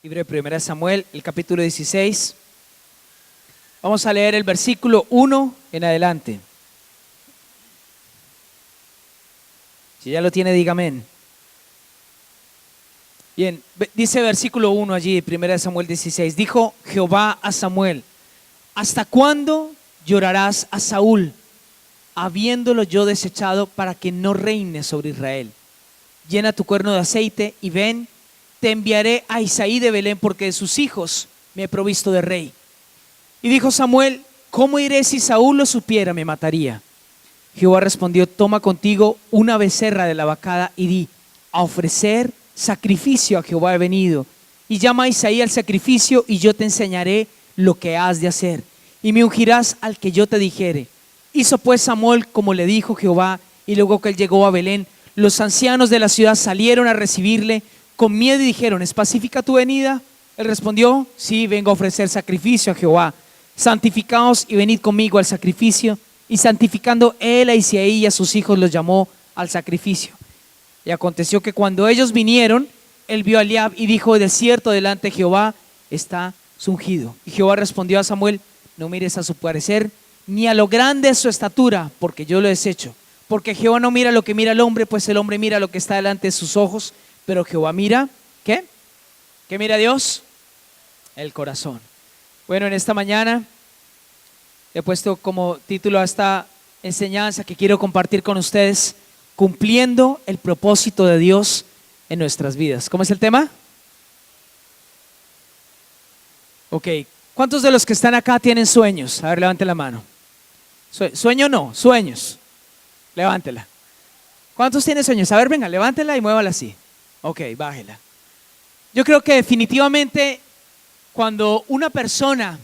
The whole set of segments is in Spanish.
Libro de 1 Samuel, el capítulo 16. Vamos a leer el versículo 1 en adelante. Si ya lo tiene, diga amén. Bien, dice versículo 1 allí, 1 Samuel 16. Dijo Jehová a Samuel: ¿hasta cuándo llorarás a Saúl, habiéndolo yo desechado, para que no reine sobre Israel? Llena tu cuerno de aceite y ven, te enviaré a Isaí de Belén, porque de sus hijos me he provisto de rey. Y dijo Samuel: ¿cómo iré? Si Saúl lo supiera, me mataría. Jehová respondió: toma contigo una becerra de la vacada y di: a ofrecer sacrificio a Jehová he venido. Y llama a Isaí al sacrificio, y yo te enseñaré lo que has de hacer, y me ungirás al que yo te dijere. Hizo pues Samuel como le dijo Jehová, y luego que él llegó a Belén, los ancianos de la ciudad salieron a recibirle con miedo y dijeron: ¿es pacífica tu venida? Él respondió: sí, vengo a ofrecer sacrificio a Jehová. Santificaos y venid conmigo al sacrificio. Y santificando él a Isaí y a sus hijos, los llamó al sacrificio. Y aconteció que cuando ellos vinieron, él vio a Eliab y dijo: de cierto delante de Jehová está su ungido. Y Jehová respondió a Samuel: no mires a su parecer, ni a lo grande de su estatura, porque yo lo he deshecho. Porque Jehová no mira lo que mira el hombre, pues el hombre mira lo que está delante de sus ojos, pero Jehová mira, ¿qué? ¿Qué mira Dios? El corazón. Bueno, en esta mañana he puesto como título a esta enseñanza que quiero compartir con ustedes: cumpliendo el propósito de Dios en nuestras vidas. ¿Cómo es el tema? Ok, ¿cuántos de los que están acá tienen sueños? A ver, levanten la mano. ¿Sueño no? Sueños. Levántela. ¿Cuántos tienen sueños? A ver, venga, levántela y muévala así. Ok, bájela. Yo creo que definitivamente cuando una persona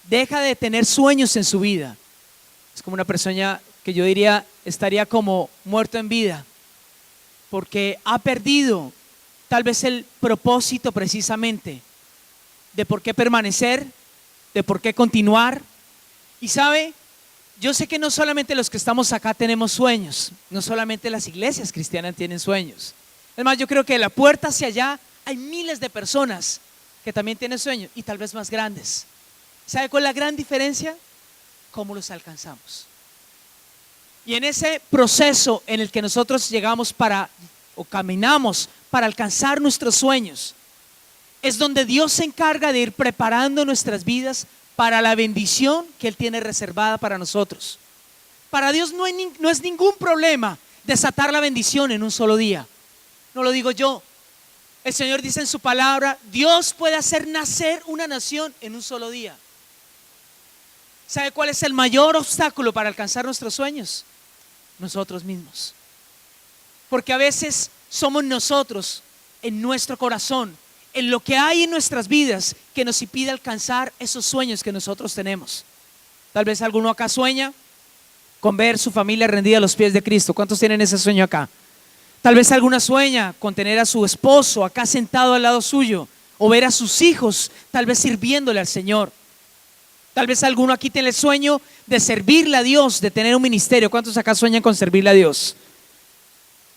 deja de tener sueños en su vida, es como una persona que yo diría estaría como muerto en vida, porque ha perdido tal vez el propósito precisamente de por qué permanecer, de por qué continuar. Y sabe, yo sé que no solamente los que estamos acá tenemos sueños, no solamente las iglesias cristianas tienen sueños. Es más, yo creo que de la puerta hacia allá hay miles de personas que también tienen sueños y tal vez más grandes. ¿Sabe cuál es la gran diferencia? ¿Cómo los alcanzamos? Y en ese proceso en el que nosotros llegamos o caminamos para alcanzar nuestros sueños, es donde Dios se encarga de ir preparando nuestras vidas para la bendición que Él tiene reservada para nosotros. Para Dios no es ningún problema desatar la bendición en un solo día. No lo digo yo. El Señor dice en su palabra: Dios puede hacer nacer una nación en un solo día. ¿Sabe cuál es el mayor obstáculo para alcanzar nuestros sueños? Nosotros mismos. Porque a veces somos nosotros, en nuestro corazón, en lo que hay en nuestras vidas, que nos impide alcanzar esos sueños que nosotros tenemos. Tal vez alguno acá sueña con ver su familia rendida a los pies de Cristo. ¿Cuántos tienen ese sueño acá? Tal vez alguna sueña con tener a su esposo acá sentado al lado suyo, o ver a sus hijos tal vez sirviéndole al Señor. Tal vez alguno aquí tiene el sueño de servirle a Dios, de tener un ministerio. ¿Cuántos acá sueñan con servirle a Dios?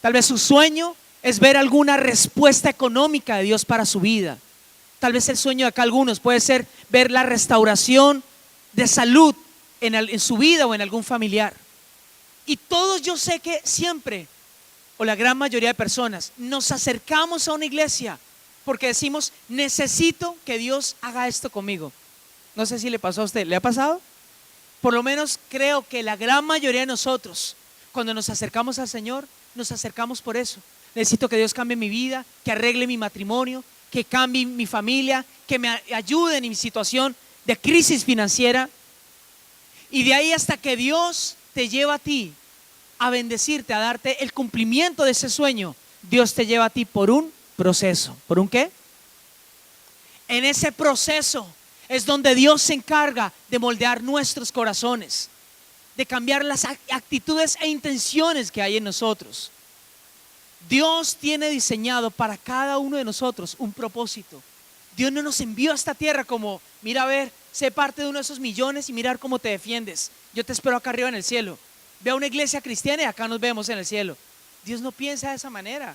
Tal vez su sueño es ver alguna respuesta económica de Dios para su vida. Tal vez el sueño de acá algunos puede ser ver la restauración de salud en su vida o en algún familiar. Y todos, yo sé que siempre, o la gran mayoría de personas, nos acercamos a una iglesia porque decimos: necesito que Dios haga esto conmigo. No sé si le pasó a usted. ¿Le ha pasado? Por lo menos creo que la gran mayoría de nosotros, cuando nos acercamos al Señor, nos acercamos por eso. Necesito que Dios cambie mi vida, que arregle mi matrimonio, que cambie mi familia, que me ayude en mi situación de crisis financiera. Y de ahí hasta que Dios te lleva a ti a bendecirte, a darte el cumplimiento de ese sueño, Dios te lleva a ti por un proceso. ¿Por un qué? En ese proceso es donde Dios se encarga de moldear nuestros corazones, de cambiar las actitudes e intenciones que hay en nosotros. Dios tiene diseñado para cada uno de nosotros un propósito. Dios no nos envió a esta tierra como: mira, a ver, sé parte de uno de esos millones y mirar cómo te defiendes. Yo te espero acá arriba en el cielo. Ve a una iglesia cristiana y acá nos vemos en el cielo. Dios no piensa de esa manera.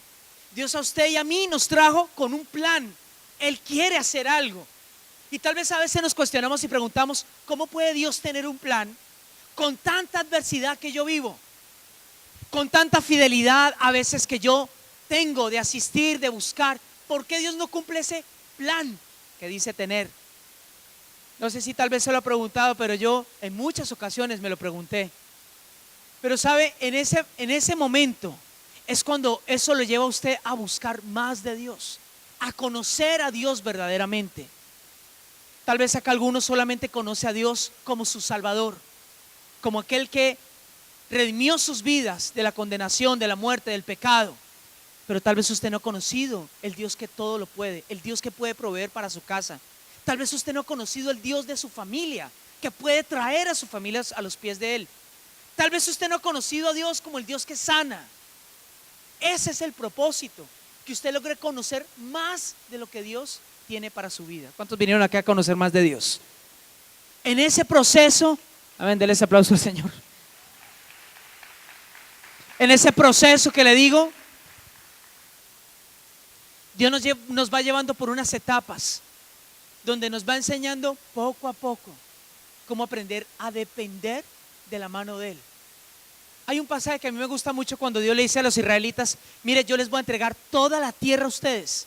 Dios a usted y a mí nos trajo con un plan, Él quiere hacer algo. Y tal vez a veces nos cuestionamos y preguntamos, ¿cómo puede Dios tener un plan con tanta adversidad que yo vivo? Con tanta fidelidad a veces que yo tengo de asistir, de buscar. ¿Por qué Dios no cumple ese plan que dice tener? No sé si tal vez se lo ha preguntado, pero yo en muchas ocasiones me lo pregunté. Pero sabe, en ese momento es cuando eso lo lleva a usted a buscar más de Dios, a conocer a Dios verdaderamente. Tal vez acá algunos solamente conoce a Dios como su Salvador, como aquel que redimió sus vidas de la condenación, de la muerte, del pecado. Pero tal vez usted no ha conocido el Dios que todo lo puede, el Dios que puede proveer para su casa. Tal vez usted no ha conocido el Dios de su familia, que puede traer a su familia a los pies de Él. Tal vez usted no ha conocido a Dios como el Dios que sana. Ese es el propósito, que usted logre conocer más de lo que Dios tiene para su vida. ¿Cuántos vinieron acá a conocer más de Dios? En ese proceso, amén, denle ese aplauso al Señor. En ese proceso que le digo, Dios nos va llevando por unas etapas, donde nos va enseñando poco a poco cómo aprender a depender de la mano de Él. Hay un pasaje que a mí me gusta mucho cuando Dios le dice a los israelitas: mire, yo les voy a entregar toda la tierra a ustedes,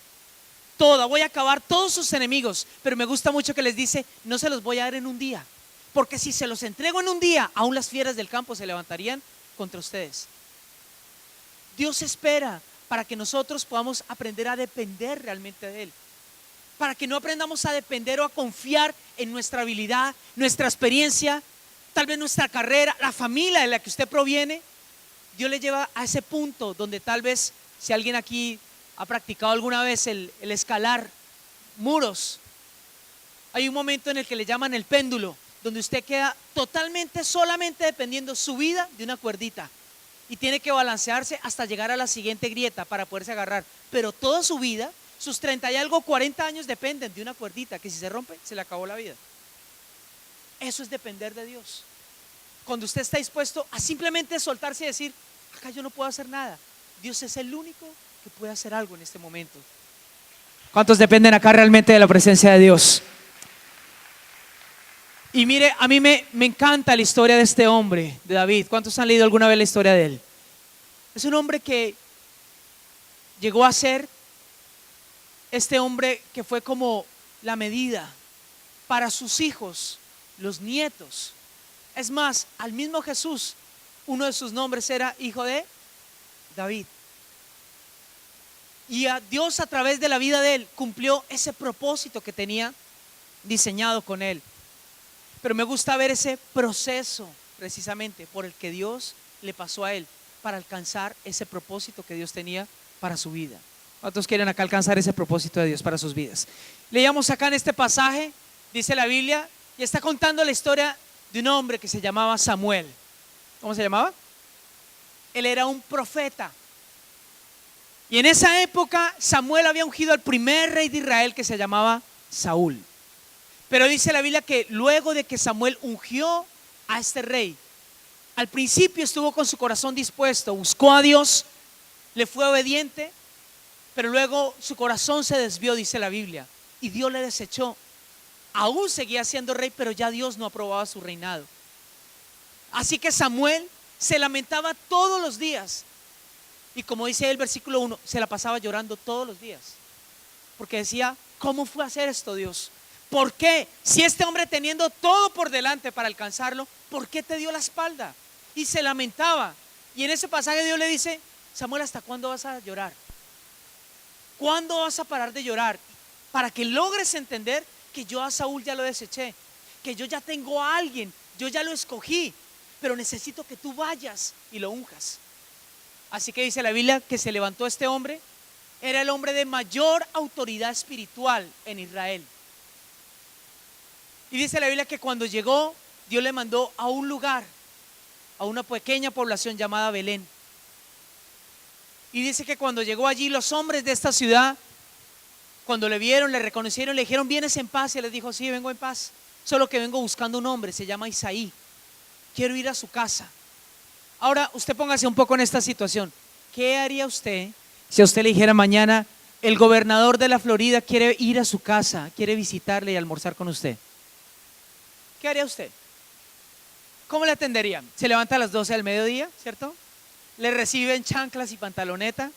toda, voy a acabar todos sus enemigos. Pero me gusta mucho que les dice: no se los voy a dar en un día, porque si se los entrego en un día, aún las fieras del campo se levantarían contra ustedes. Dios espera para que nosotros podamos aprender a depender realmente de Él, para que no aprendamos a depender o a confiar en nuestra habilidad, nuestra experiencia, tal vez nuestra carrera, la familia de la que usted proviene. Dios le lleva a ese punto donde tal vez, si alguien aquí ha practicado alguna vez el escalar muros, hay un momento en el que le llaman el péndulo, donde usted queda totalmente, solamente dependiendo su vida de una cuerdita, y tiene que balancearse hasta llegar a la siguiente grieta para poderse agarrar. Pero toda su vida, sus 30 y algo, 40 años dependen de una cuerdita que si se rompe, se le acabó la vida. Eso es depender de Dios. Cuando usted está dispuesto a simplemente soltarse y decir: acá yo no puedo hacer nada, Dios es el único que puede hacer algo en este momento. ¿Cuántos dependen acá realmente de la presencia de Dios? Y mire, a mí me encanta la historia de este hombre, de David. ¿Cuántos han leído alguna vez la historia de él? Es un hombre que llegó a ser este hombre que fue como la medida para sus hijos, los nietos. Es más, al mismo Jesús, uno de sus nombres era hijo de David. Y a Dios, a través de la vida de él, cumplió ese propósito que tenía diseñado con él. Pero me gusta ver ese proceso precisamente por el que Dios le pasó a él para alcanzar ese propósito que Dios tenía para su vida. ¿Cuántos quieren acá alcanzar ese propósito de Dios para sus vidas? Leíamos acá en este pasaje, dice la Biblia, y está contando la historia de un hombre que se llamaba Samuel. ¿Cómo se llamaba? Él era un profeta. Y en esa época Samuel había ungido al primer rey de Israel, que se llamaba Saúl. Pero dice la Biblia que luego de que Samuel ungió a este rey, al principio estuvo con su corazón dispuesto, buscó a Dios, le fue obediente, pero luego su corazón se desvió, dice la Biblia, y Dios le desechó. Aún seguía siendo rey, pero ya Dios no aprobaba su reinado. Así que Samuel se lamentaba todos los días, y como dice el versículo 1, se la pasaba llorando todos los días, porque decía: ¿cómo fue a hacer esto, Dios? ¿Por qué? Si este hombre, teniendo todo por delante para alcanzarlo, ¿por qué te dio la espalda? Y se lamentaba. Y en ese pasaje Dios le dice: Samuel, ¿hasta cuándo vas a llorar? ¿Cuándo vas a parar de llorar? Para que logres entender que yo a Saúl ya lo deseché, que yo ya tengo a alguien, yo ya lo escogí, pero necesito que tú vayas y lo unjas. Así que dice la Biblia que se levantó este hombre. Era el hombre de mayor autoridad espiritual en Israel. Y dice la Biblia que cuando llegó, Dios le mandó a un lugar, a una pequeña población llamada Belén. Y dice que cuando llegó allí, los hombres de esta ciudad, cuando le vieron, le reconocieron, le dijeron: ¿vienes en paz? Y él les dijo: sí, vengo en paz, solo que vengo buscando un hombre, se llama Isaí, quiero ir a su casa. Ahora usted póngase un poco en esta situación. ¿Qué haría usted si a usted le dijera mañana: el gobernador de la Florida quiere ir a su casa, quiere visitarle y almorzar con usted. ¿Qué haría usted? ¿Cómo le atendería? Se levanta a las 12 del mediodía, ¿cierto? Le reciben chanclas y pantaloneta,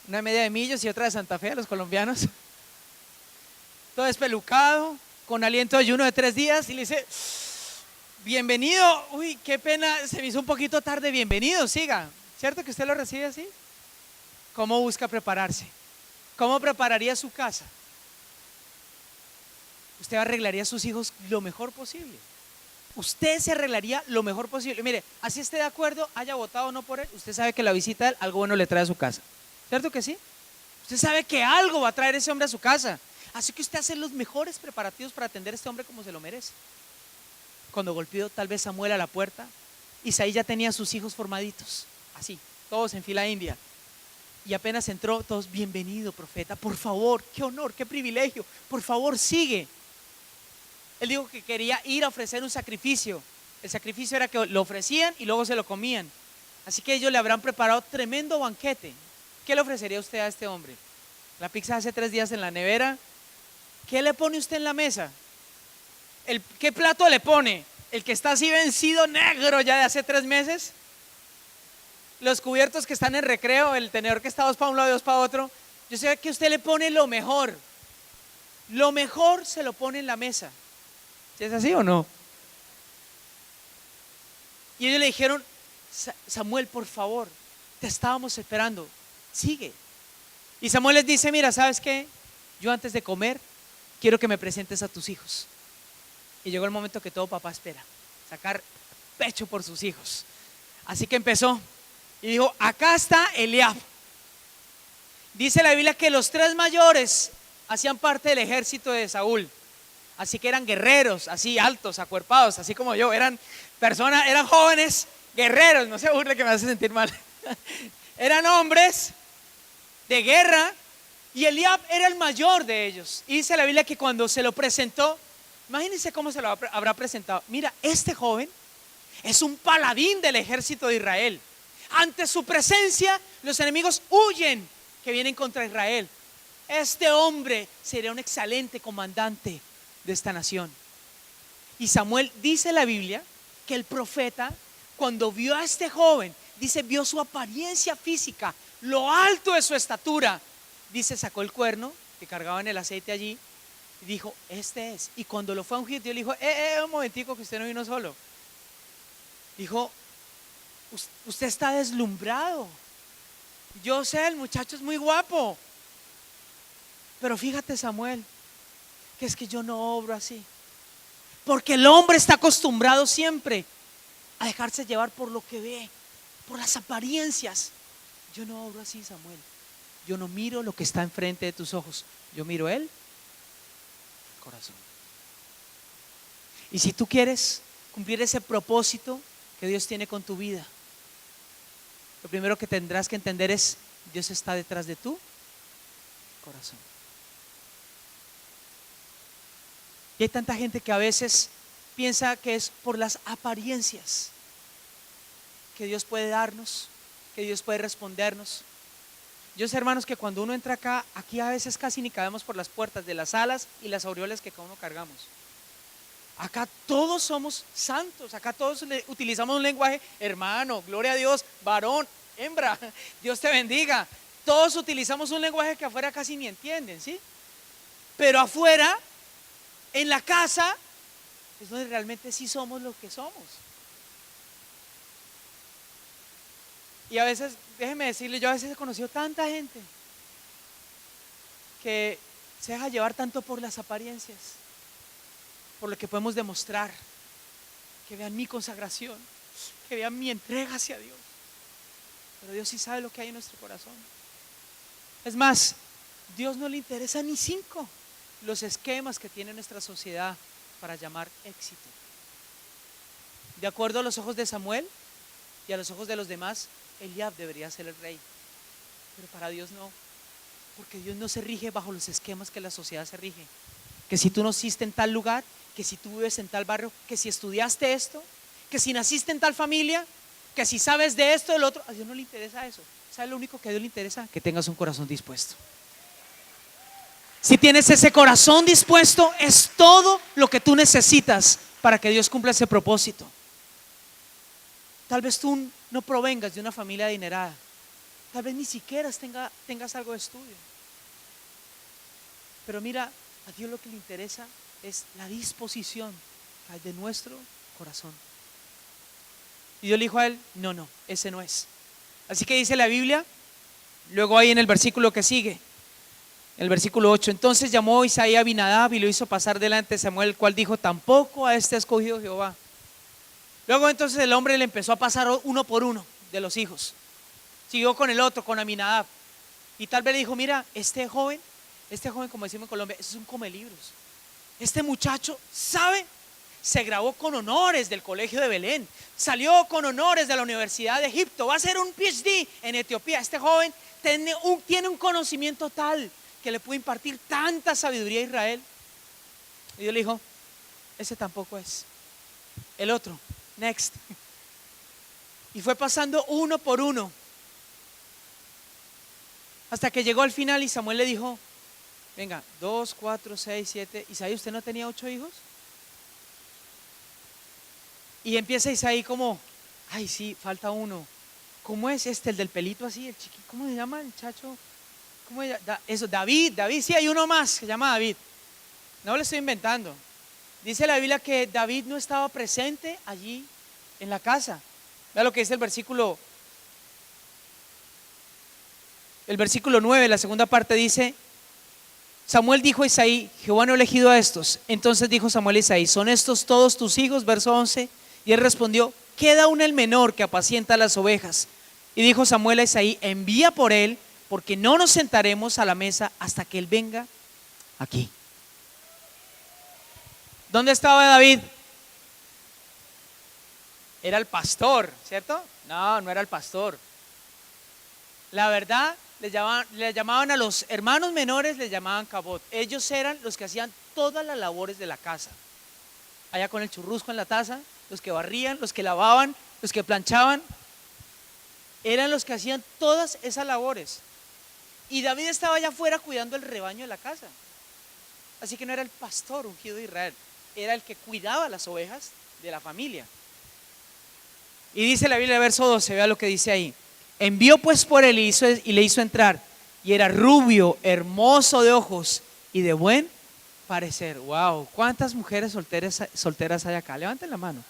una media de Millos y otra de Santa Fe a los colombianos. Todo espelucado, con aliento de ayuno de 3 días, y le dice: bienvenido. Uy, qué pena, se me hizo un poquito tarde. Bienvenido, siga. ¿Cierto que usted lo recibe así? ¿Cómo busca prepararse? ¿Cómo prepararía su casa? Usted arreglaría a sus hijos lo mejor posible. Usted se arreglaría lo mejor posible. Mire, así esté de acuerdo, haya votado o no por él, usted sabe que la visita de él algo bueno le trae a su casa. ¿Cierto que sí? Usted sabe que algo va a traer ese hombre a su casa. Así que usted hace los mejores preparativos para atender a este hombre como se lo merece. Cuando golpeó tal vez Samuel a la puerta, Isaí ya tenía a sus hijos formaditos, así, todos en fila india. Y apenas entró, todos: bienvenido, profeta, por favor, qué honor, qué privilegio, por favor, sigue. Él dijo que quería ir a ofrecer un sacrificio. El sacrificio era que lo ofrecían y luego se lo comían. Así que ellos le habrán preparado tremendo banquete. ¿Qué le ofrecería usted a este hombre? La pizza hace 3 días en la nevera. ¿Qué le pone usted en la mesa? ¿Qué plato le pone? ¿El que está así vencido, negro ya de hace 3 meses? Los cubiertos que están en recreo, el tenedor que está 2 para un lado y 2 para otro. Yo sé que usted le pone lo mejor. Lo mejor se lo pone en la mesa. ¿Sí es así o no? Y ellos le dijeron: Samuel, por favor, te estábamos esperando, sigue. Y Samuel les dice: mira, ¿sabes qué? Yo antes de comer quiero que me presentes a tus hijos. Y llegó el momento que todo papá espera, sacar pecho por sus hijos. Así que empezó y dijo: acá está Eliab. Dice la Biblia que los 3 mayores hacían parte del ejército de Saúl. Así que eran guerreros, así altos, acuerpados, así como yo. Eran personas, eran jóvenes guerreros. No se burle que me hace sentir mal. Eran hombres de guerra. Y Eliab era el mayor de ellos. Y dice la Biblia que cuando se lo presentó, imagínense cómo se lo habrá presentado. Mira, este joven es un paladín del ejército de Israel. Ante su presencia, los enemigos huyen que vienen contra Israel. Este hombre sería un excelente comandante de esta nación. Y Samuel, dice la Biblia, que el profeta, cuando vio a este joven, dice, vio su apariencia física, lo alto de su estatura. Dice, sacó el cuerno que cargaba en el aceite allí y dijo: este es. Y cuando lo fue a ungir, Dios le dijo: un momentico, que usted no vino solo. Dijo: usted está deslumbrado. Yo sé, el muchacho es muy guapo, pero fíjate, Samuel, que es que yo no obro así. Porque el hombre está acostumbrado siempre a dejarse llevar por lo que ve, por las apariencias. Yo no obro así, Samuel. Yo no miro lo que está enfrente de tus ojos, yo miro el corazón. Y si tú quieres cumplir ese propósito que Dios tiene con tu vida, lo primero que tendrás que entender es: Dios está detrás de tu corazón. Y hay tanta gente que a veces piensa que es por las apariencias que Dios puede darnos, que Dios puede respondernos. Yo sé, hermanos, que cuando uno entra acá, aquí a veces casi ni cabemos por las puertas de las alas y las aureolas que cada uno cargamos. Acá todos somos santos, acá todos utilizamos un lenguaje: hermano, gloria a Dios, varón, hembra, Dios te bendiga. Todos utilizamos un lenguaje que afuera casi ni entienden, ¿sí? Pero afuera, en la casa, es donde realmente sí somos lo que somos. Y a veces, déjeme decirle, yo a veces he conocido tanta gente que se deja llevar tanto por las apariencias, por lo que podemos demostrar, que vean mi consagración, que vean mi entrega hacia Dios. Pero Dios sí sabe lo que hay en nuestro corazón. Es más, Dios no le interesa ni 5 los esquemas que tiene nuestra sociedad para llamar éxito. De acuerdo a los ojos de Samuel y a los ojos de los demás, Eliab debería ser el rey, pero para Dios no, porque Dios no se rige bajo los esquemas que la sociedad se rige. Que si tú naciste en tal lugar, que si tú vives en tal barrio, que si estudiaste esto, que si naciste en tal familia, que si sabes de esto, del otro. A Dios no le interesa eso. ¿Sabes lo único que a Dios le interesa? Que tengas un corazón dispuesto. Si tienes ese corazón dispuesto, es todo lo que tú necesitas para que Dios cumpla ese propósito. Tal vez tú no provengas de una familia adinerada, tal vez ni siquiera tengas algo de estudio, pero mira, a Dios lo que le interesa es la disposición de nuestro corazón. Y Dios le dijo a él, no, ese no es. Así que dice la Biblia, luego ahí en el versículo que sigue, el versículo 8, entonces llamó Isaí a Abinadab y lo hizo pasar delante de Samuel, el cual dijo, tampoco a este ha escogido Jehová. Luego entonces el hombre le empezó a pasar uno por uno de los hijos. Siguió con el otro, con Aminadab. Y tal vez le dijo, mira, este joven como decimos en Colombia, es un come libros. Este muchacho sabe, se graduó con honores del colegio de Belén, salió con honores de la Universidad de Egipto, va a hacer un PhD en Etiopía. Este joven tiene un conocimiento tal que le puede impartir tanta sabiduría a Israel. Y Dios le dijo, ese tampoco es. El otro, next. Y fue pasando uno por uno hasta que llegó al final y Samuel le dijo, venga, 2, 4, 6, 7. Isaí, ¿usted no tenía 8 hijos? Y empieza Isaí como, ay sí, falta uno. ¿Cómo es este, el del pelito así, el chiquito? ¿Cómo se llama el chacho? ¿Cómo se llama? Eso, David, sí, hay uno más que se llama David. No le estoy inventando. Dice la Biblia que David no estaba presente allí en la casa. Vea lo que dice el versículo 9, la segunda parte dice, Samuel dijo a Isaí, Jehová no ha elegido a estos. Entonces dijo Samuel a Isaí, ¿son estos todos tus hijos? Verso 11. Y él respondió, queda aún el menor que apacienta las ovejas. Y dijo Samuel a Isaí, envía por él, porque no nos sentaremos a la mesa hasta que él venga aquí. ¿Dónde estaba David? Era el pastor, ¿cierto? No era el pastor. La verdad, le llamaban a los hermanos menores, les llamaban cabot. Ellos eran los que hacían todas las labores de la casa. Allá con el churrusco en la taza, los que barrían, los que lavaban, los que planchaban. Eran los que hacían todas esas labores. Y David estaba allá afuera cuidando el rebaño de la casa. Así que no era el pastor ungido de Israel, era el que cuidaba las ovejas de la familia. Y dice la Biblia, verso 12, vea lo que dice ahí. Envió pues por él y le hizo entrar, y era rubio, hermoso de ojos y de buen parecer. Wow, ¿cuántas mujeres solteras hay acá? Levanten la mano.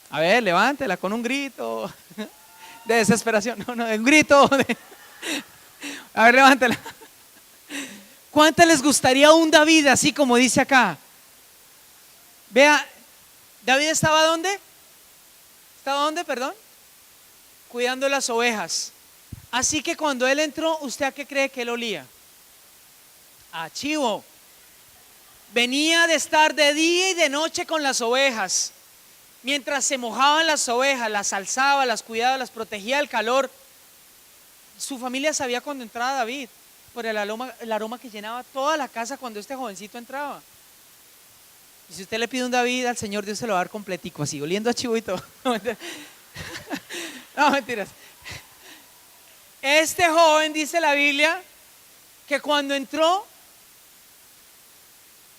A ver, levántela con un grito de desesperación. No, un grito a ver, levántela. ¿Cuántas les gustaría un David así como dice acá? Vea, David estaba ¿dónde? ¿Estaba dónde, perdón? Cuidando las ovejas. Así que cuando él entró, ¿usted a qué cree que él olía? A chivo. Venía de estar de día y de noche con las ovejas. Mientras se mojaban las ovejas, las alzaba, las cuidaba, las protegía del calor. Su familia sabía cuando entraba David, por el aroma que llenaba toda la casa cuando este jovencito entraba. Y si usted le pide un David al Señor, Dios se lo va a dar completico, así, oliendo a chivo y todo. No, mentiras. Este joven, dice la Biblia, que cuando entró,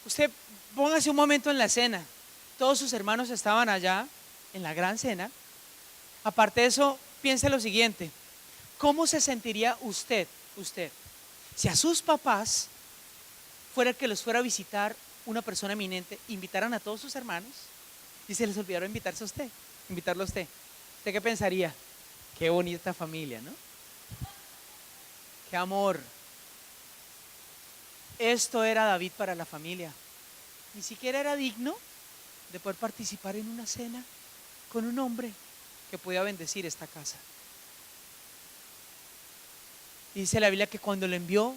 usted póngase un momento en la cena. Todos sus hermanos estaban allá en la gran cena. Aparte de eso, piense lo siguiente: ¿cómo se sentiría usted, si a sus papás fuera el que los fuera a visitar una persona eminente, invitaran a todos sus hermanos y se les olvidara invitarlo a usted? ¿Usted qué pensaría? Qué bonita familia, ¿no? Qué amor. Esto era David para la familia. Ni siquiera era digno de poder participar en una cena con un hombre que podía bendecir esta casa. Y dice la Biblia que cuando lo envió,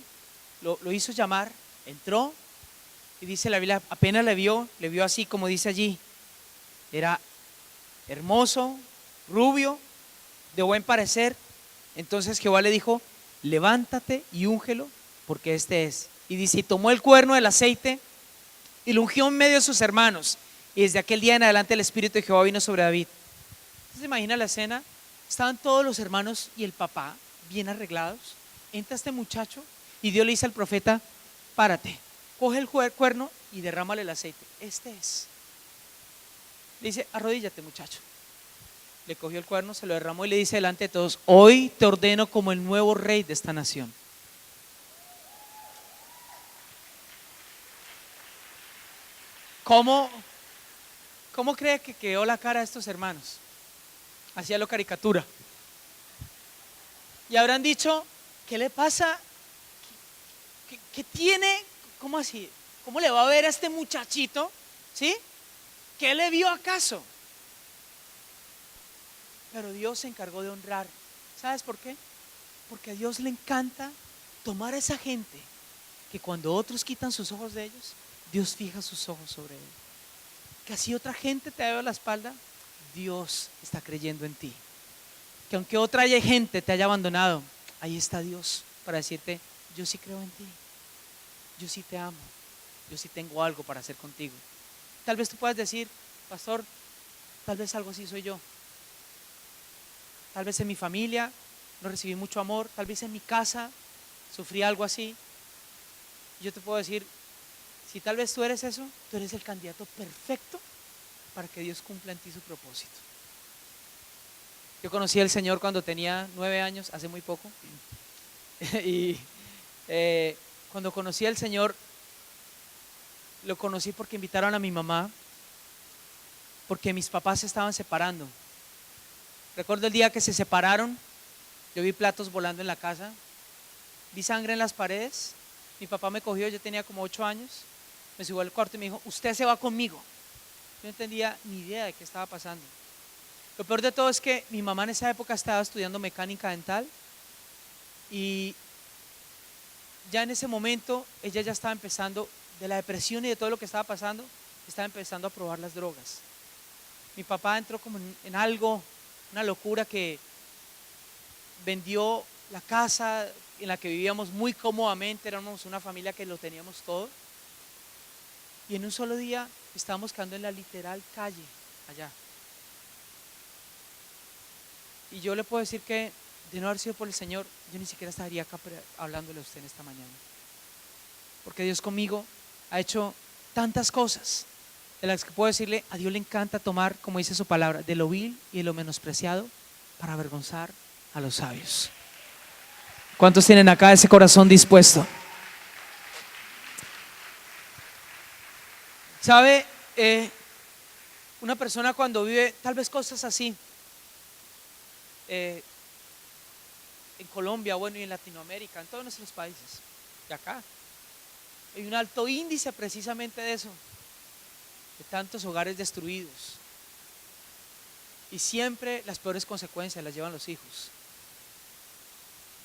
lo hizo llamar, entró, y dice la Biblia, apenas le vio así como dice allí. Era hermoso, rubio, de buen parecer. Entonces Jehová le dijo, levántate y úngelo, porque este es. Y dice, y tomó el cuerno del aceite y lo ungió en medio de sus hermanos. Y desde aquel día en adelante el Espíritu de Jehová vino sobre David. ¿Se imagina la escena? Estaban todos los hermanos y el papá bien arreglados. Entra este muchacho y Dios le dice al profeta, párate, coge el cuerno y derrámale el aceite. Este es. Le dice, arrodíllate, muchacho. Le cogió el cuerno, se lo derramó y le dice delante de todos: hoy te ordeno como el nuevo rey de esta nación. ¿Cómo cree que quedó la cara de estos hermanos? Hacía lo caricatura. Y habrán dicho: ¿qué le pasa? ¿Qué tiene? ¿Cómo así? ¿Cómo le va a ver a este muchachito? ¿Sí? ¿Qué le vio acaso? Pero Dios se encargó de honrar. ¿Sabes por qué? Porque a Dios le encanta tomar a esa gente que cuando otros quitan sus ojos de ellos, Dios fija sus ojos sobre él. Que así otra gente te ha dado la espalda, Dios está creyendo en ti. Que aunque otra gente te haya abandonado, ahí está Dios para decirte: yo sí creo en ti, yo sí te amo, yo sí tengo algo para hacer contigo. Tal vez tú puedas decir: pastor, tal vez algo así soy yo. Tal vez en mi familia no recibí mucho amor, tal vez en mi casa sufrí algo así. Yo te puedo decir: si tal vez tú eres eso, tú eres el candidato perfecto para que Dios cumpla en ti su propósito. Yo conocí al Señor cuando tenía 9 años, hace muy poco. Y cuando conocí al Señor, lo conocí porque invitaron a mi mamá, porque mis papás se estaban separando. Recuerdo el día que se separaron, yo vi platos volando en la casa, vi sangre en las paredes. Mi papá me cogió, yo tenía como 8 años, me subió al cuarto y me dijo: usted se va conmigo. Yo no entendía ni idea de qué estaba pasando. Lo peor de todo es que mi mamá en esa época estaba estudiando mecánica dental y ya en ese momento ella ya estaba empezando, de la depresión y de todo lo que estaba pasando, estaba empezando a probar las drogas. Mi papá entró como en algo, una locura, que vendió la casa en la que vivíamos muy cómodamente, éramos una familia que lo teníamos todo, y en un solo día estábamos quedando en la literal calle allá. Y yo le puedo decir que de no haber sido por el Señor, yo ni siquiera estaría acá hablándole a usted en esta mañana, porque Dios conmigo ha hecho tantas cosas de las que puedo decirle: a Dios le encanta tomar, como dice su palabra, de lo vil y de lo menospreciado para avergonzar a los sabios. ¿Cuántos tienen acá ese corazón dispuesto? ¿Sabe? Una persona cuando vive tal vez cosas así, en Colombia, bueno, y en Latinoamérica, en todos nuestros países, de acá, hay un alto índice precisamente de eso, de tantos hogares destruidos, y siempre las peores consecuencias las llevan los hijos.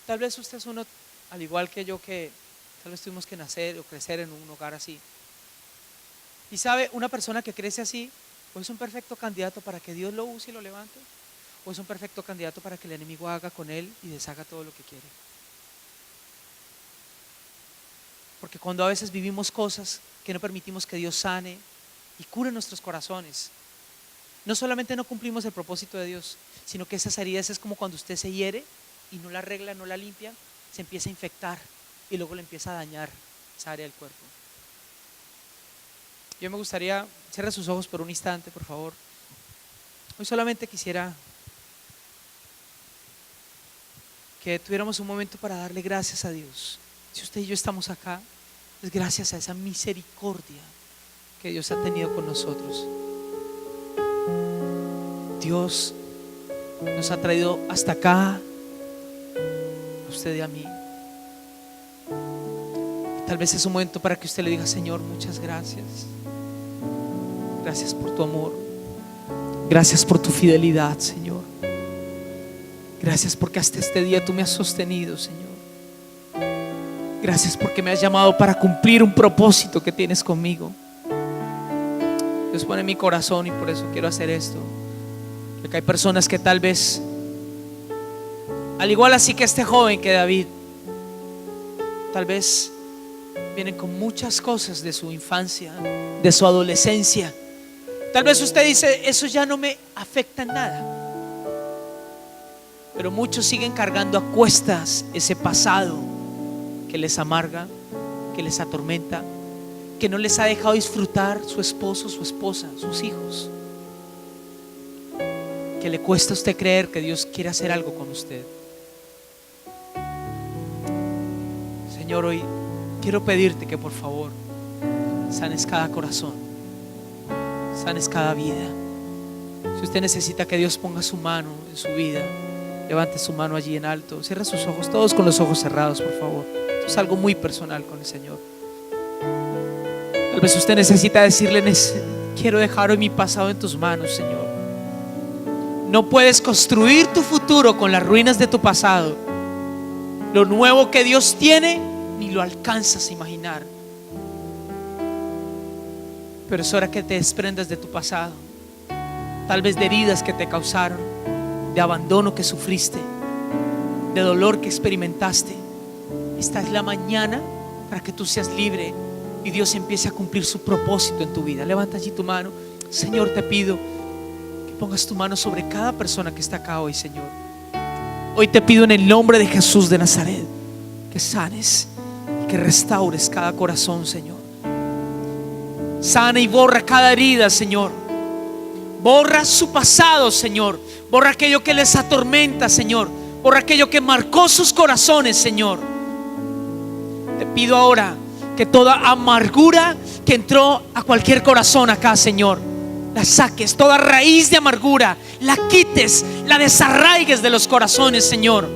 Tal vez usted es uno, al igual que yo, que tal vez tuvimos que nacer o crecer en un hogar así. Y sabe, una persona que crece así, o es un perfecto candidato para que Dios lo use y lo levante, o es un perfecto candidato para que el enemigo haga con él y deshaga todo lo que quiere. Porque cuando a veces vivimos cosas que no permitimos que Dios sane y cure nuestros corazones, no solamente no cumplimos el propósito de Dios, sino que esas heridas es como cuando usted se hiere y no la arregla, no la limpia, se empieza a infectar y luego le empieza a dañar esa área del cuerpo. Yo me gustaría, cierre sus ojos por un instante, por favor. Hoy solamente quisiera que tuviéramos un momento para darle gracias a Dios. Si usted y yo estamos acá, es gracias a esa misericordia que Dios ha tenido con nosotros. Dios nos ha traído hasta acá, a usted y a mí. Tal vez es un momento para que usted le diga: Señor, muchas gracias. Gracias por tu amor. Gracias por tu fidelidad, Señor. Gracias porque hasta este día tú me has sostenido, Señor. Gracias porque me has llamado para cumplir un propósito que tienes conmigo. Dios pone en mi corazón y por eso quiero hacer esto. Porque hay personas que tal vez, al igual así que este joven, que David, tal vez vienen con muchas cosas de su infancia, de su adolescencia. Tal vez usted dice: eso ya no me afecta en nada. Pero muchos siguen cargando a cuestas ese pasado que les amarga, que les atormenta, que no les ha dejado disfrutar su esposo, su esposa, sus hijos, que le cuesta a usted creer que Dios quiere hacer algo con usted. Señor, hoy quiero pedirte que por favor sanes cada corazón, sanes cada vida. Si usted necesita que Dios ponga su mano en su vida, levante su mano allí en alto, cierre sus ojos, todos con los ojos cerrados, por favor. Esto es algo muy personal con el Señor. Tal vez usted necesita decirle: quiero dejar hoy mi pasado en tus manos, Señor. No puedes construir tu futuro con las ruinas de tu pasado. Lo nuevo que Dios tiene ni lo alcanzas a imaginar. Pero es hora que te desprendas de tu pasado, tal vez de heridas que te causaron, de abandono que sufriste, de dolor que experimentaste. Esta es la mañana para que tú seas libre y Dios empiece a cumplir su propósito en tu vida. Levanta allí tu mano. Señor, te pido que pongas tu mano sobre cada persona que está acá hoy, Señor. Hoy te pido en el nombre de Jesús de Nazaret que sanes y que restaures cada corazón, Señor. Sana y borra cada herida, Señor. Borra su pasado, Señor. Borra aquello que les atormenta, Señor. Borra aquello que marcó sus corazones, Señor. Te pido ahora que toda amargura que entró a cualquier corazón acá, Señor, la saques. Toda raíz de amargura la quites, la desarraigues de los corazones, Señor.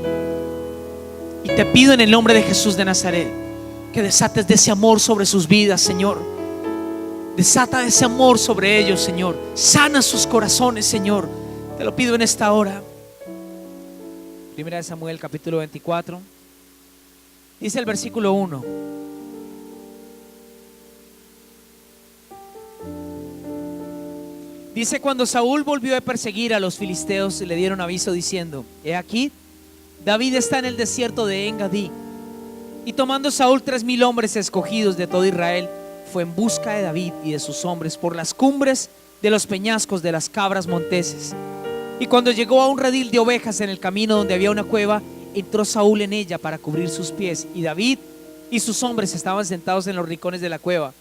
Y te pido en el nombre de Jesús de Nazaret que desates de ese amor sobre sus vidas, Señor. Desata ese amor sobre ellos, Señor. Sana sus corazones, Señor. Te lo pido en esta hora. Primera de Samuel, capítulo 24. Dice el versículo 1: dice: cuando Saúl volvió a perseguir a los filisteos, le dieron aviso diciendo: he aquí, David está en el desierto de En-Gadí. Y tomando Saúl 3,000 hombres escogidos de todo Israel, fue en busca de David y de sus hombres por las cumbres de los peñascos de las cabras monteses. Y cuando llegó a un redil de ovejas en el camino donde había una cueva, entró Saúl en ella para cubrir sus pies, y David y sus hombres estaban sentados en los rincones de la cueva.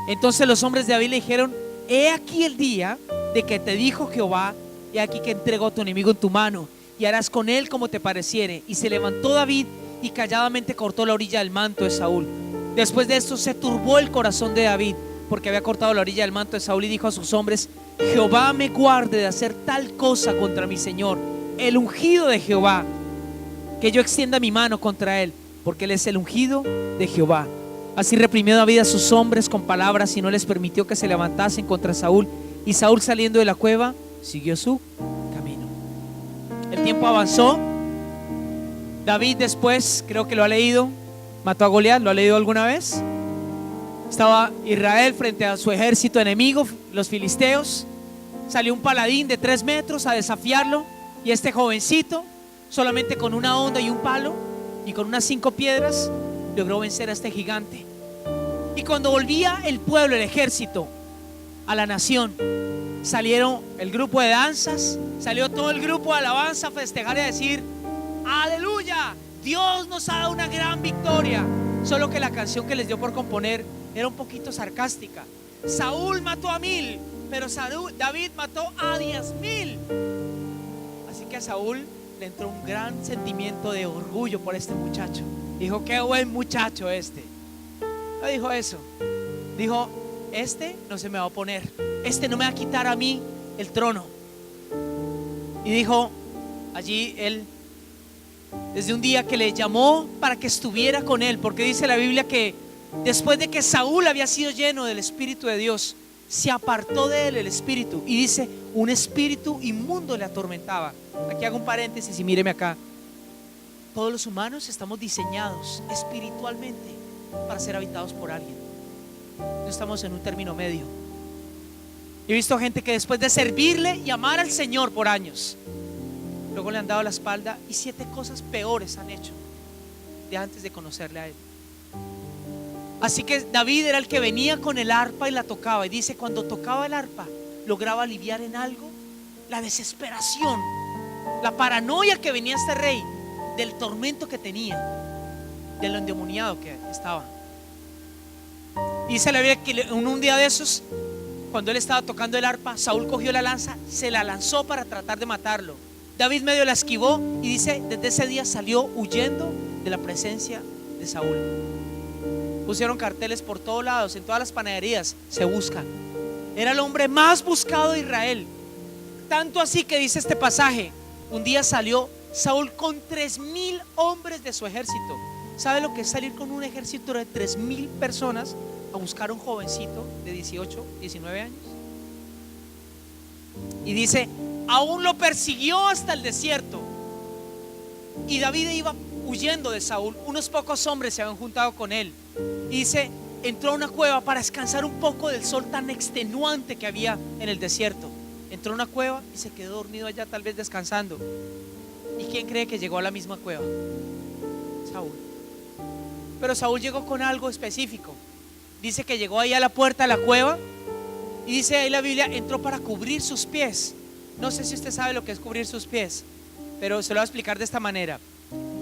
Entonces los hombres de David le dijeron: he aquí el día de que te dijo Jehová, he aquí que entregó a tu enemigo en tu mano, y harás con él como te pareciere. Y se levantó David y calladamente cortó la orilla del manto de Saúl. Después de esto se turbó el corazón de David, porque había cortado la orilla del manto de Saúl, y dijo a sus hombres: Jehová me guarde de hacer tal cosa contra mi señor, el ungido de Jehová, que yo extienda mi mano contra él, porque él es el ungido de Jehová. Así reprimió David a sus hombres con palabras y no les permitió que se levantasen contra Saúl. Y Saúl, saliendo de la cueva, siguió su camino. El tiempo avanzó. David después, creo que lo ha leído, mató a Goliat. ¿Lo ha leído alguna vez? Estaba Israel frente a su ejército enemigo, los filisteos. Salió un paladín de 3 metros a desafiarlo, y este jovencito, solamente con una honda y un palo y con unas 5 piedras, logró vencer a este gigante. Y cuando volvía el pueblo, el ejército, a la nación, salieron el grupo de danzas, salió todo el grupo de alabanza a festejar y a decir: aleluya, Dios nos ha dado una gran victoria. Solo que la canción que les dio por componer era un poquito sarcástica. Saúl mató a 1000, pero David mató a 10,000. Así que a Saúl le entró un gran sentimiento de orgullo por este muchacho. Dijo: qué buen muchacho este. No dijo eso. Dijo: este no se me va a oponer, este no me va a quitar a mí el trono. Y dijo allí él, desde un día que le llamó para que estuviera con él, porque dice la Biblia que después de que Saúl había sido lleno del Espíritu de Dios, se apartó de él el espíritu, y dice: un espíritu inmundo le atormentaba. Aquí hago un paréntesis y míreme acá. Todos los humanos estamos diseñados espiritualmente para ser habitados por alguien. No estamos en un término medio. He visto gente que después de servirle y amar al Señor por años, luego le han dado la espalda, y 7 cosas peores han hecho de antes de conocerle a él. Así que David era el que venía con el arpa y la tocaba, y dice: cuando tocaba el arpa lograba aliviar en algo la desesperación, la paranoia que venía este rey, del tormento que tenía, de lo endemoniado que estaba. Dice la Biblia que en un día de esos, cuando él estaba tocando el arpa, Saúl cogió la lanza, se la lanzó para tratar de matarlo. David medio la esquivó y dice, desde ese día salió huyendo de la presencia de Saúl. Pusieron carteles por todos lados, en todas las panaderías, se buscan. Era el hombre más buscado de Israel. Tanto así que dice este pasaje, un día salió Saúl con 3,000 hombres de su ejército. ¿Sabe lo que es salir con un ejército de 3,000 personas a buscar a un jovencito de 18, 19 años? Y dice, aún lo persiguió hasta el desierto. Y David iba huyendo de Saúl. Unos pocos hombres se habían juntado con él. Y dice, entró a una cueva para descansar un poco del sol tan extenuante que había en el desierto. Entró a una cueva y se quedó dormido allá, tal vez descansando. ¿Y quién cree que llegó a la misma cueva? Saúl. Pero Saúl llegó con algo específico. Dice que llegó ahí a la puerta de la cueva y dice ahí la Biblia, entró para cubrir sus pies. No sé si usted sabe lo que es cubrir sus pies, pero se lo voy a explicar de esta manera.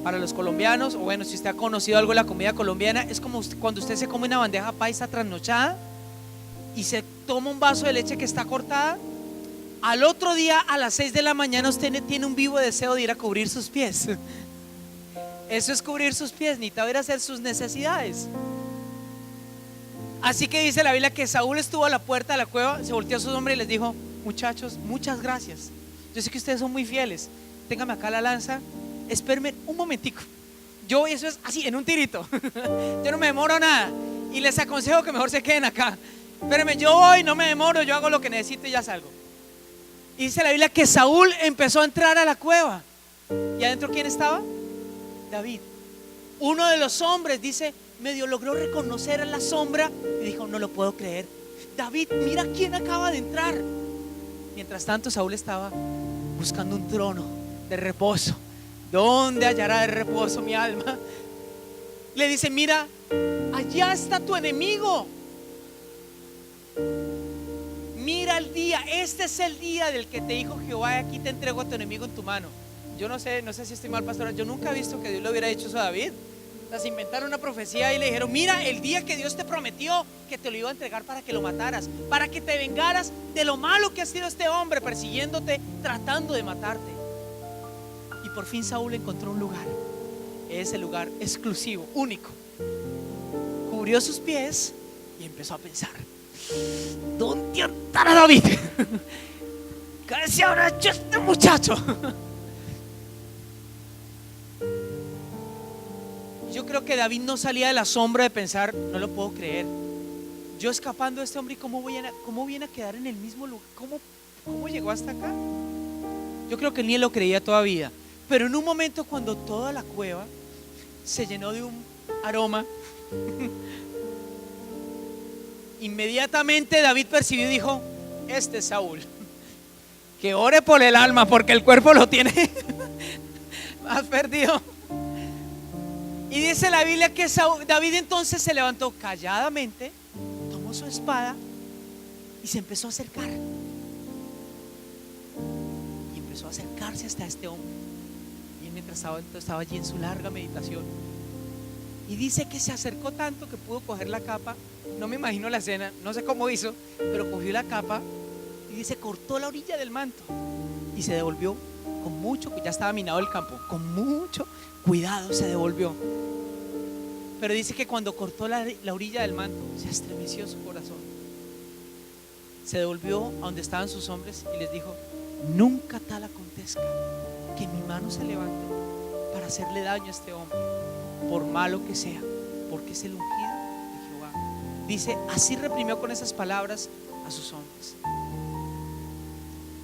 Para los colombianos, o bueno, si usted ha conocido algo de la comida colombiana, es como cuando usted se come una bandeja paisa trasnochada y se toma un vaso de leche que está cortada. Al otro día a las 6 de la mañana usted tiene un vivo deseo de ir a cubrir sus pies. Eso es cubrir sus pies, necesita ir a hacer sus necesidades. Así que dice la Biblia que Saúl estuvo a la puerta de la cueva, se volteó a sus hombres y les dijo, muchachos, muchas gracias. Yo sé que ustedes son muy fieles. Téngame acá la lanza, espérenme un momentico. Yo voy, eso es así, en un tirito. Yo no me demoro nada. Y les aconsejo que mejor se queden acá. Espérenme, yo voy, no me demoro, yo hago lo que necesito y ya salgo. Y dice la Biblia que Saúl empezó a entrar a la cueva. ¿Y adentro quién estaba? David. Uno de los hombres, dice, medio logró reconocer a la sombra y dijo, no lo puedo creer. David, mira quién acaba de entrar. Mientras tanto Saúl estaba buscando un trono de reposo. ¿Dónde hallará de reposo mi alma? Le dice, mira, allá está tu enemigo. Mira el día, este es el día del que te dijo Jehová, aquí te entrego a tu enemigo en tu mano. Yo no sé si estoy mal, pastora. Yo nunca he visto que Dios le hubiera dicho eso a David. O sea, se inventaron una profecía y le dijeron, mira el día que Dios te prometió que te lo iba a entregar para que lo mataras, para que te vengaras de lo malo que ha sido este hombre persiguiéndote, tratando de matarte. Y por fin Saúl encontró un lugar, ese lugar exclusivo, único. Cubrió sus pies y empezó a pensar, ¿dónde andará David? ¿Qué se habrá hecho este muchacho? Yo creo que David no salía de la sombra de pensar, no lo puedo creer, yo escapando de este hombre, ¿y cómo viene a quedar en el mismo lugar? ¿Cómo llegó hasta acá? Yo creo que ni él lo creía todavía. Pero en un momento, cuando toda la cueva se llenó de un aroma, inmediatamente David percibió y dijo, este es Saúl, que ore por el alma, porque el cuerpo lo tiene más perdido. Y dice la Biblia que David entonces se levantó calladamente, tomó su espada y se empezó a acercar. Y empezó a acercarse hasta este hombre. Y mientras estaba allí en su larga meditación. Y dice que se acercó tanto que pudo coger la capa. No me imagino la escena, no sé cómo hizo, pero cogió la capa y dice, cortó la orilla del manto y se devolvió con mucho, ya estaba minado el campo, con mucho cuidado se devolvió. Pero dice que cuando cortó la orilla del manto, se estremeció su corazón. Se devolvió a donde estaban sus hombres y les dijo, nunca tal acontezca que mi mano se levante para hacerle daño a este hombre, por malo que sea, porque es el ungido de Jehová. Dice, así reprimió con esas palabras a sus hombres.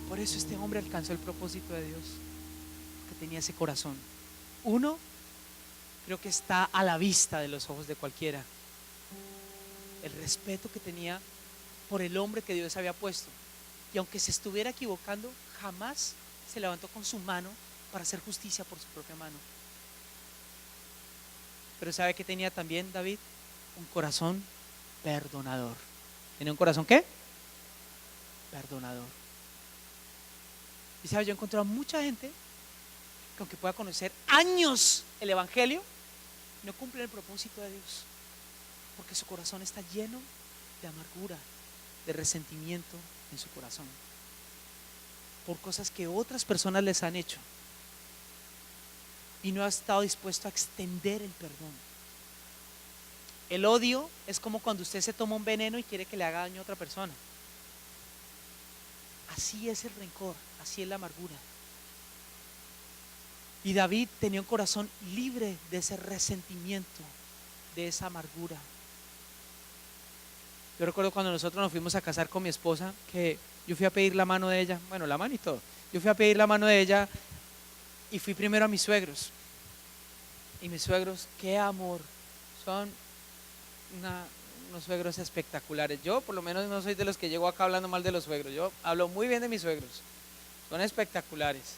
Por eso este hombre alcanzó el propósito de Dios, que tenía ese corazón. Uno, creo que está a la vista de los ojos de cualquiera, el respeto que tenía por el hombre que Dios había puesto. Y aunque se estuviera equivocando, jamás se levantó con su mano para hacer justicia por su propia mano. Pero ¿sabe qué tenía también David? Un corazón perdonador. ¿Tenía un corazón qué? Perdonador. Y sabe, yo he encontrado mucha gente que aunque pueda conocer años el evangelio, no cumplen el propósito de Dios. Porque su corazón está lleno de amargura, de resentimiento en su corazón, por cosas que otras personas les han hecho, y no ha estado dispuesto a extender el perdón. El odio es como cuando usted se toma un veneno y quiere que le haga daño a otra persona. Así es el rencor, así es la amargura. Y David tenía un corazón libre de ese resentimiento, de esa amargura. Yo recuerdo cuando nosotros nos fuimos a casar con mi esposa, que yo fui a pedir la mano de ella, bueno, la mano y todo. Yo fui a pedir la mano de ella y fui primero a mis suegros. Y mis suegros, qué amor, son unos suegros espectaculares. Yo por lo menos no soy de los que llego acá hablando mal de los suegros. Yo hablo muy bien de mis suegros, son espectaculares.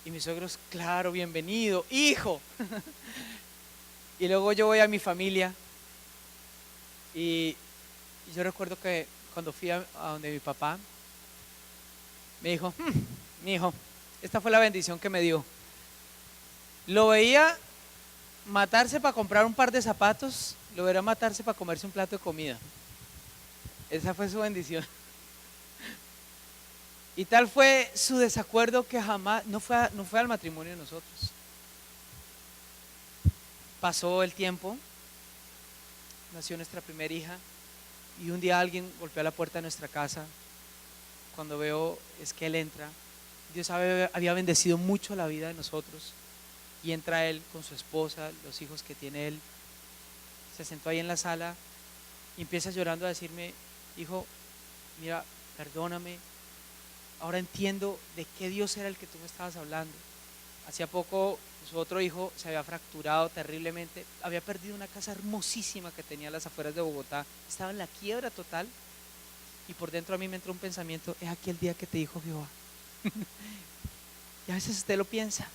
Y mis suegros, claro, bienvenido, hijo. Y luego yo voy a mi familia y yo recuerdo que cuando fui a donde mi papá, me dijo, mi hijo, esta fue la bendición que me dio. Lo veía matarse para comprar un par de zapatos, lo verá matarse para comerse un plato de comida. Esa fue su bendición. Y tal fue su desacuerdo que jamás, no fue al matrimonio de nosotros. Pasó el tiempo, nació nuestra primera hija y un día alguien golpeó a la puerta de nuestra casa. Cuando veo es que él entra. Dios había bendecido mucho la vida de nosotros. Y entra él con su esposa, los hijos que tiene él. Se sentó ahí en la sala y empieza llorando a decirme, hijo, mira, perdóname, ahora entiendo de qué Dios era el que tú me estabas hablando. Hacía poco su otro hijo se había fracturado terriblemente, había perdido una casa hermosísima que tenía a las afueras de Bogotá, estaba en la quiebra total, y por dentro a mí me entró un pensamiento, es aquí el día que te dijo Jehová. Y a veces usted lo piensa,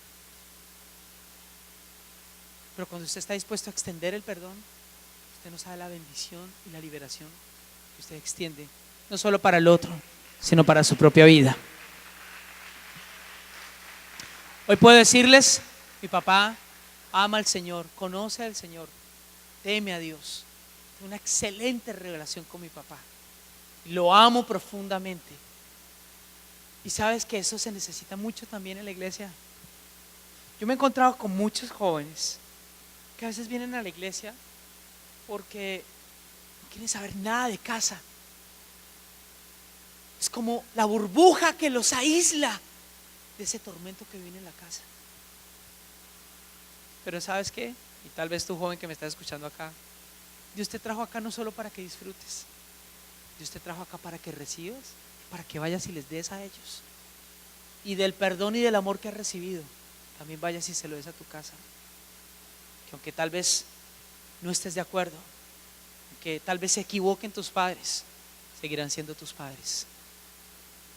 pero cuando usted está dispuesto a extender el perdón, usted no sabe la bendición y la liberación que usted extiende, no solo para el otro, sino para su propia vida. Hoy puedo decirles, mi papá ama al Señor, conoce al Señor, teme a Dios. Tengo una excelente relación con mi papá, lo amo profundamente. Y sabes que eso se necesita mucho también en la iglesia. Yo me he encontrado con muchos jóvenes que a veces vienen a la iglesia porque no quieren saber nada de casa. Es como la burbuja que los aísla de ese tormento que viene en la casa. Pero ¿sabes qué? Y tal vez tú, joven que me estás escuchando acá, Dios te trajo acá no solo para que disfrutes, Dios te trajo acá para que recibas, para que vayas y les des a ellos. Y del perdón y del amor que has recibido, también vayas y se lo des a tu casa. Que aunque tal vez no estés de acuerdo, que tal vez se equivoquen tus padres, seguirán siendo tus padres.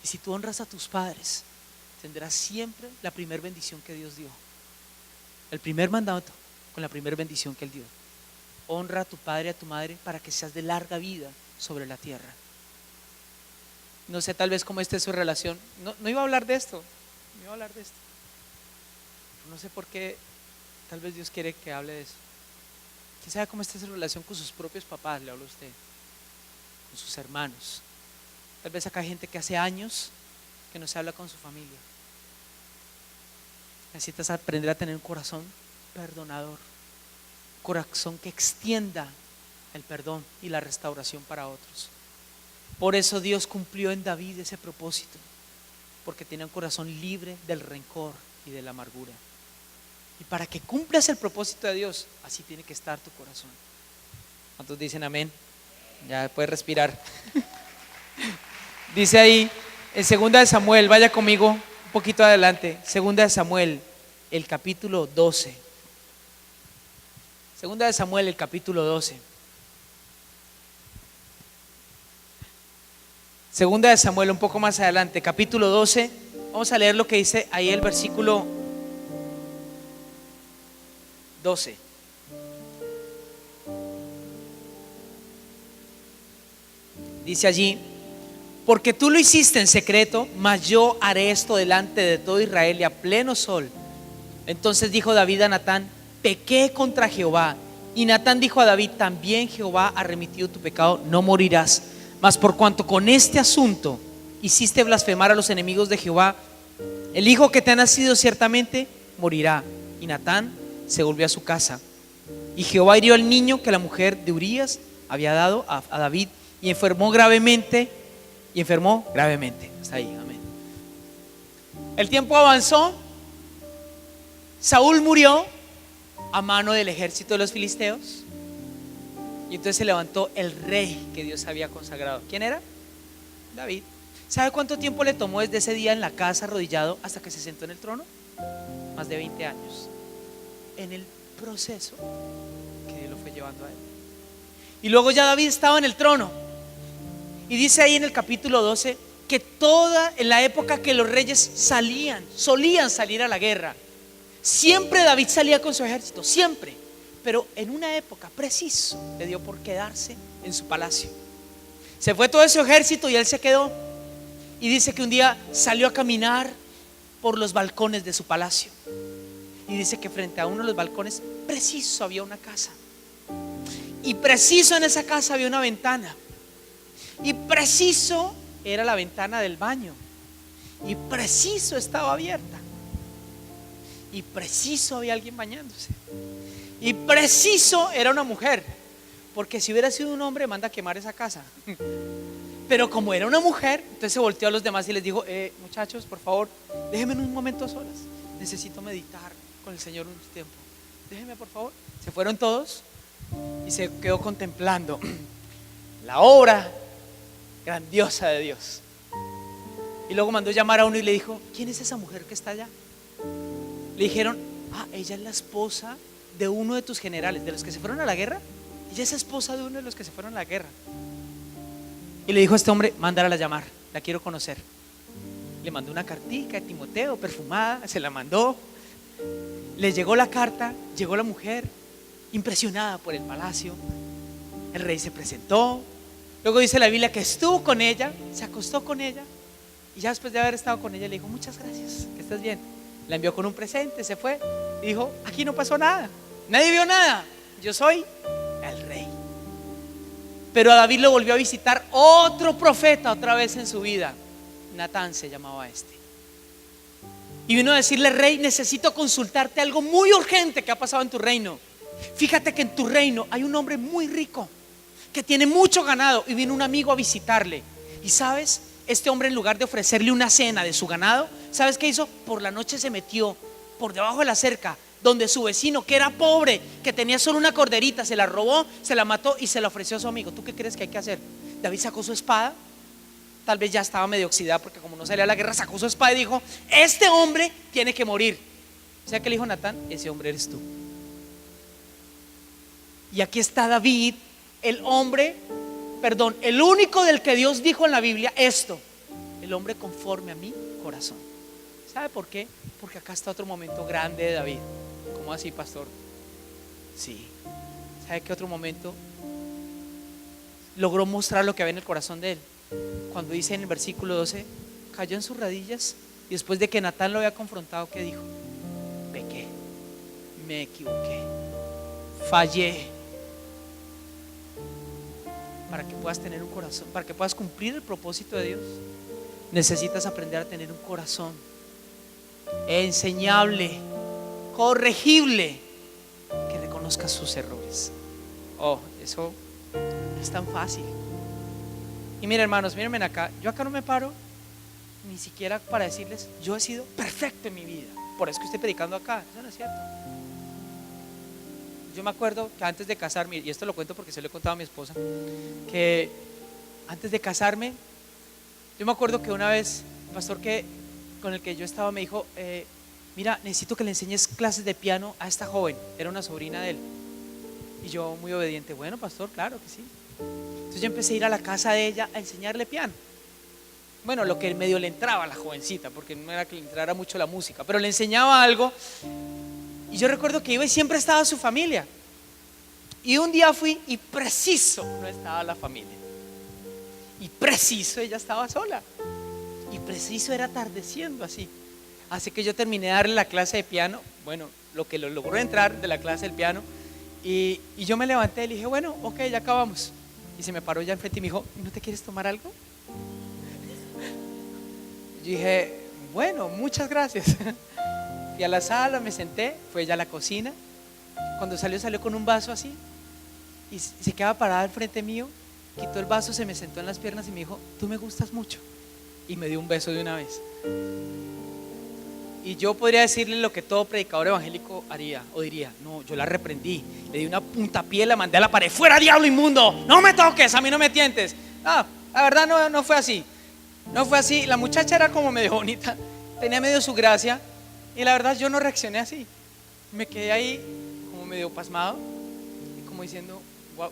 Y si tú honras a tus padres, tendrás siempre la primera bendición que Dios dio. El primer mandato con la primera bendición que Él dio. Honra a tu padre y a tu madre para que seas de larga vida sobre la tierra. No sé tal vez cómo esté su relación. No iba a hablar de esto. No iba a hablar de esto. No sé por qué tal vez Dios quiere que hable de eso. ¿Quién sabe cómo está su relación con sus propios papás? Le habla usted. Con sus hermanos. Tal vez acá hay gente que hace años que no se habla con su familia. Necesitas aprender a tener un corazón perdonador, corazón que extienda el perdón y la restauración para otros. Por eso Dios cumplió en David ese propósito, porque tenía un corazón libre del rencor y de la amargura. Y para que cumplas el propósito de Dios, así tiene que estar tu corazón. ¿Cuántos dicen amén? Ya puedes respirar. Dice ahí en 2 de Samuel, vaya conmigo un poquito adelante, 2 de Samuel, el capítulo 12. 2 de Samuel, el capítulo 12. 2 de Samuel, un poco más adelante, capítulo 12. Vamos a leer lo que dice ahí el versículo 12. Dice allí: porque tú lo hiciste en secreto, mas yo haré esto delante de todo Israel y a pleno sol. Entonces dijo David a Natán: pequé contra Jehová Y Natán dijo a David: también Jehová ha remitido tu pecado, no morirás. Mas por cuanto con este asunto hiciste blasfemar a los enemigos de Jehová, el hijo que te ha nacido ciertamente morirá. Y Natán se volvió a su casa. Y Jehová hirió al niño que la mujer de Urías había dado a David, y enfermó gravemente. Hasta ahí, amén. El tiempo avanzó. Saúl murió a mano del ejército de los filisteos. Y entonces se levantó el rey que Dios había consagrado. ¿Quién era? David. ¿Sabe cuánto tiempo le tomó desde ese día en la casa arrodillado hasta que se sentó en el trono? Más de 20 años. En el proceso que Dios lo fue llevando a él. Y luego ya David estaba en el trono. Y dice ahí en el capítulo 12 que en la época que los reyes solían salir a la guerra, siempre David salía con su ejército, siempre. Pero en una época preciso le dio por quedarse en su palacio. Se fue todo ese ejército y él se quedó. Y dice que un día salió a caminar por los balcones de su palacio. Y dice que frente a uno de los balcones preciso había una casa. Y preciso en esa casa había una ventana. Y preciso era la ventana del baño. Y preciso estaba abierta. Y preciso había alguien bañándose. Y preciso era una mujer. Porque si hubiera sido un hombre, manda a quemar esa casa. Pero como era una mujer, entonces se volteó a los demás y les dijo: muchachos, por favor, déjenme un momento solas. Necesito meditar con el Señor un tiempo. Déjenme, por favor. Se fueron todos y se quedó contemplando la obra grandiosa de Dios. Y luego mandó llamar a uno y le dijo: ¿quién es esa mujer que está allá? Le dijeron: ella es la esposa de uno de tus generales, de los que se fueron a la guerra. Ella es esposa de uno de los que se fueron a la guerra. Y le dijo a este hombre: mándala a llamar, la quiero conocer. Le mandó una cartica de Timoteo perfumada, se la mandó. Le llegó la carta, llegó la mujer, impresionada por el palacio. El rey se presentó. Luego dice la Biblia que estuvo con ella, se acostó con ella. Y ya después de haber estado con ella le dijo: muchas gracias, que estés bien. La envió con un presente, se fue. Y dijo: aquí no pasó nada, nadie vio nada, yo soy el rey. Pero a David lo volvió a visitar otro profeta otra vez en su vida. Natán se llamaba este. Y vino a decirle: rey, necesito consultarte algo muy urgente que ha pasado en tu reino. Fíjate que en tu reino hay un hombre muy rico que tiene mucho ganado, y vino un amigo a visitarle. Y sabes, este hombre, en lugar de ofrecerle una cena de su ganado, ¿sabes qué hizo? Por la noche se metió por debajo de la cerca, donde su vecino, que era pobre, que tenía solo una corderita, se la robó, se la mató y se la ofreció a su amigo. ¿Tú qué crees que hay que hacer? David sacó su espada. Tal vez ya estaba medio oxidada, porque como no salía a la guerra, sacó su espada y dijo: este hombre tiene que morir. O sea, que le dijo Natán: ese hombre eres tú. Y aquí está David, el único del que Dios dijo en la Biblia esto: el hombre conforme a mi corazón. ¿Sabe por qué? Porque acá está otro momento grande de David. ¿Cómo así, pastor? Sí. ¿Sabe qué otro momento logró mostrar lo que había en el corazón de él? Cuando dice en el versículo 12: cayó en sus rodillas, y después de que Natán lo había confrontado, ¿qué dijo? Pequé, me equivoqué, fallé. Para que puedas tener un corazón, para que puedas cumplir el propósito de Dios, necesitas aprender a tener un corazón enseñable, corregible, que reconozca sus errores. Eso es tan fácil. Y miren, hermanos, mírenme acá. Yo acá no me paro ni siquiera para decirles: yo he sido perfecto en mi vida, por eso que estoy predicando acá. Eso no es cierto. Yo me acuerdo que antes de casarme, y esto lo cuento porque se lo he contado a mi esposa, que antes de casarme, yo me acuerdo que una vez el pastor con el que yo estaba me dijo: mira, necesito que le enseñes clases de piano a esta joven. Era una sobrina de él. Y yo, muy obediente: bueno, pastor, claro que sí. Entonces yo empecé a ir a la casa de ella a enseñarle piano. Bueno, lo que medio le entraba a la jovencita, porque no era que le entrara mucho la música, pero le enseñaba algo. Y yo recuerdo que iba y siempre estaba su familia. Y un día fui y preciso no estaba la familia. Y preciso ella estaba sola. Y preciso era atardeciendo así. Así que yo terminé de darle la clase de piano. Bueno, lo que lo logró entrar de la clase del piano. Y yo me levanté y le dije, bueno, ok, ya acabamos. Y se me paró ya enfrente y me dijo, ¿no te quieres tomar algo? Yo dije, bueno, muchas gracias. Fui a la sala, me senté, fue ella a la cocina. Cuando salió con un vaso así y se quedaba parada al frente mío, quitó el vaso, se me sentó en las piernas y me dijo, tú me gustas mucho. Y me dio un beso de una vez. Y yo podría decirle lo que todo predicador evangélico haría o diría, no, yo la reprendí, le di una puntapié, la mandé a la pared, fuera diablo inmundo, no me toques, a mí no me tientes. No, la verdad no fue así. No fue así, la muchacha era como medio bonita, tenía medio su gracia. Y la verdad yo no reaccioné así. Me quedé ahí como medio pasmado y como diciendo, wow.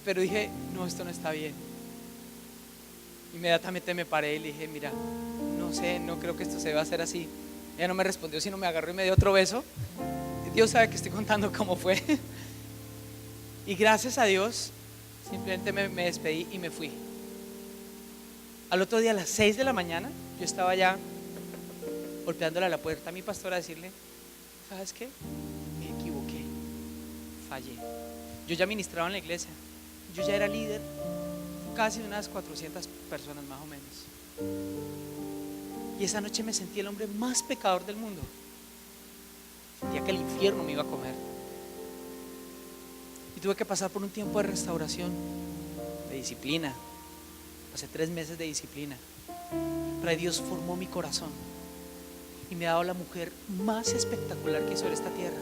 Pero dije, no, esto no está bien. Inmediatamente me paré y le dije, mira, no sé, no creo que esto se deba hacer así. Ella no me respondió, sino me agarró y me dio otro beso. Dios sabe que estoy contando cómo fue. Y gracias a Dios simplemente me despedí y me fui. Al otro día a las 6 de la mañana yo estaba ya golpeándole a la puerta a mi pastor a decirle, ¿sabes qué? Me equivoqué, fallé. Yo ya ministraba en la iglesia, yo ya era líder, casi unas 400 personas más o menos. Y esa noche me sentí el hombre más pecador del mundo. Sentía que el infierno me iba a comer. Y tuve que pasar por un tiempo de restauración, de disciplina. Pasé 3 meses de disciplina. Pero ahí Dios formó mi corazón y me ha dado la mujer más espectacular que sobre esta tierra,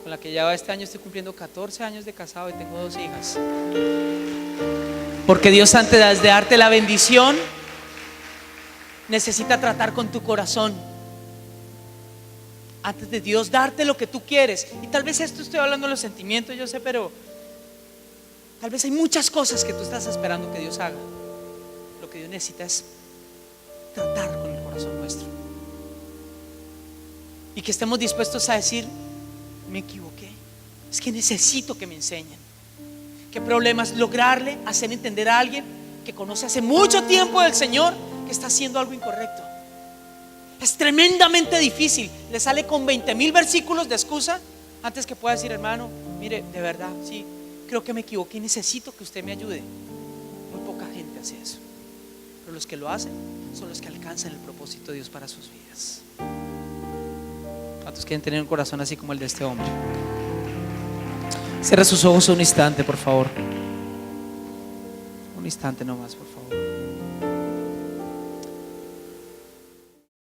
con la que ya este año estoy cumpliendo 14 años de casado y tengo 2 hijas. Porque Dios, antes de darte la bendición, necesita tratar con tu corazón. Antes de Dios darte lo que tú quieres. Y tal vez esto estoy hablando de los sentimientos, yo sé, pero tal vez hay muchas cosas que tú estás esperando que Dios haga. Lo que Dios necesita es tratar con el corazón nuestro. Y que estemos dispuestos a decir, me equivoqué, es que necesito que me enseñen. ¿Qué problema es lograrle hacer entender a alguien que conoce hace mucho tiempo del Señor que está haciendo algo incorrecto? Es tremendamente difícil. Le sale con 20,000 versículos de excusa antes que pueda decir, hermano, mire, de verdad, sí, creo que me equivoqué y necesito que usted me ayude. Muy poca gente hace eso, pero los que lo hacen son los que alcanzan el propósito de Dios para sus vidas. ¿Cuántos quieren tener un corazón así como el de este hombre? Cierra sus ojos un instante, por favor. Un instante nomás, por favor.